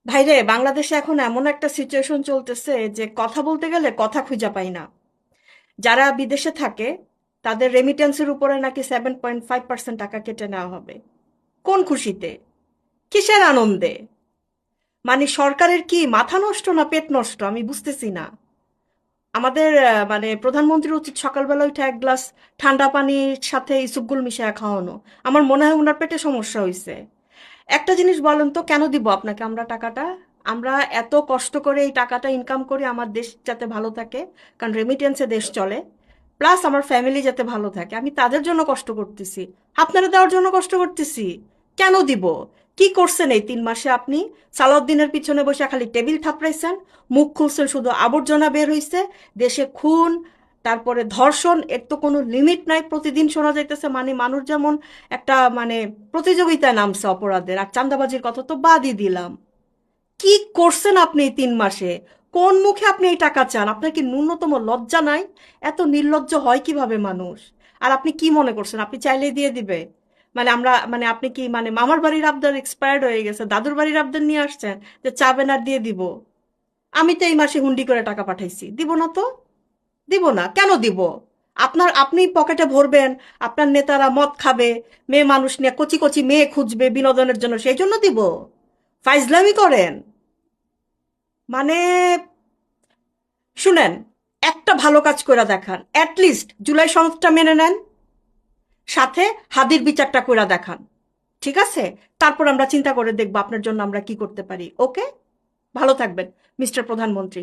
ভাইরে, বাংলাদেশে এখন এমন একটা সিচুয়েশন চলতেছে যে কথা বলতে গেলে কথা খুঁজে পাই না। যারা বিদেশে থাকে তাদের রেমিটেন্সের উপরে নাকি 7.5% টাকা কেটে নেওয়া হবে। কোন খুশিতে? কিসের আনন্দে? মানে সরকারের কি মাথা নষ্ট না পেট নষ্ট, আমি বুঝতেছি না। আমাদের মানে প্রধানমন্ত্রীর উচিত সকালবেলা উঠে এক গ্লাস ঠান্ডা পানির সাথে ইসুপগুল মিশিয়ে খাওয়ানো। আমার মনে হয় ওনার পেটে সমস্যা হয়েছে। একটা জিনিস বলেন তো, কেন দিব আপনাকে আমরা টাকাটা? আমরা এত কষ্ট করে এই টাকাটা ইনকাম করি আমার দেশ যাতে ভালো থাকে, কারণ রেমিটেন্সে দেশ চলে। প্লাস আমার ফ্যামিলি যাতে ভালো থাকে, আমি তাদের জন্য কষ্ট করতেছি। আপনারা দেওয়ার জন্য কষ্ট করতেছি। কেন দিব? কি করছেন এই 3 মাসে আপনি? সালাউদ্দিনের পিছনে বসে খালি টেবিল থাপড়াইছেন, মুখ খুলছেন শুধু আবর্জনা বের হইছে। দেশে খুন, তারপরে ধর্ষণ, এর তো কোনো লিমিট নাই। প্রতিদিন শোনা যাইতেছে, মানে মানুষ যেমন একটা মানে প্রতিযোগিতায় নামছে অপরাধের। আর চাঁদাবাজির কথা তো বাদই দিলাম। কি করছেন আপনি এই 3 মাসে? কোন মুখে আপনি এই টাকা চান? আপনার কি ন্যূনতম লজ্জা নাই? এত নির্লজ্জ হয় কিভাবে মানুষ? আর আপনি কি মনে করছেন আপনি চাইলেই দিয়ে দিবে? মানে আমরা মানে আপনি কি মানে মামার বাড়ির আবদার এক্সপায়ার্ড হয়ে গেছে, দাদুর বাড়ির আবদার নিয়ে আসছেন যে চাবেন আর দিয়ে দিব? আমি তো এই মাসে হুন্ডি করে টাকা পাঠাইছি, দিব না তো? দিব না কেন দিব? আপনি পকেটে ভরবেন, আপনার নেতারা মদ খাবে, মেয়ে মানুষ নিয়ে কচি কচি মেয়ে খুঁজবে বিনোদনের জন্য, সেই জন্য দিব? ফাইজলামি করেন মানে। শুনেন, একটা ভালো কাজ করে দেখান, অ্যাটলিস্ট জুলাই সনদটা মেনে নেন, সাথে হাদির বিচারটা করে দেখান। ঠিক আছে? তারপর আমরা চিন্তা করে দেখবো আপনার জন্য আমরা কি করতে পারি। ওকে? ভালো থাকবেন মিস্টার প্রধানমন্ত্রী।